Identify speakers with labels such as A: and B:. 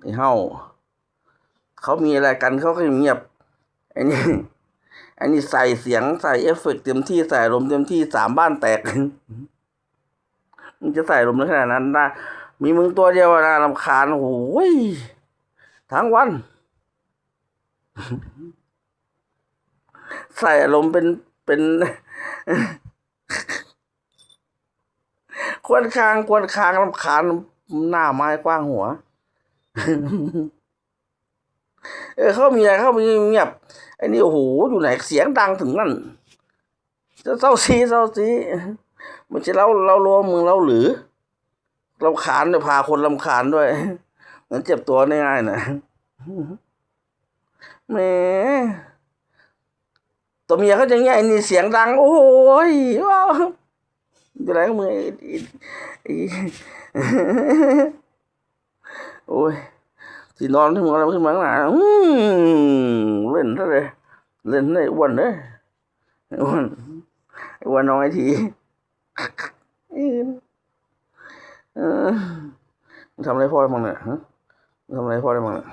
A: ไอ้เห่าเขามีอะไรกันเขาก็เงียบไอ้นี่ไอ้นี่ใส่เสียงใส่เอฟเฟกต์เต็มที่ใส่ลมเต็มที่3 บ้านแตกมึงจะใส่ลมในขนาดนั้นได้มีมึงตัวเดียวนะรำคาญโอ้ยทั้งวันใส่อารมณ์เป็นควรคางรำคาญหน้าไม้กว้างหัวเขามีอะไรเขามีเงียบไอ้นี่โอ้โหอยู่ไหนเสียงดังถึงนั่นจะเศร้าซีไม่ใช่เรารวมมึงเราหรือรำคาญเนี่ยพาคนรำคาญด้วยงั้นเจ็บตัวง่ายๆนะแหมตัวเมียเขาจะเงี้ยไอ้นี่เสียงดังโอ้ยว้าวเป็นไรของมึงไอ้โอ้ยที่นอนที่มึงอะไรขึ้นมาข้างหน้าเล่นซะเลยเล่นได้อ้วนเลยอ้วนอ้วนน้อยทีเออมึงทำอะไรพ่อได้บ้างเนี่ยฮะมึงทำอะไรพ่อได้บ้างเนี่ย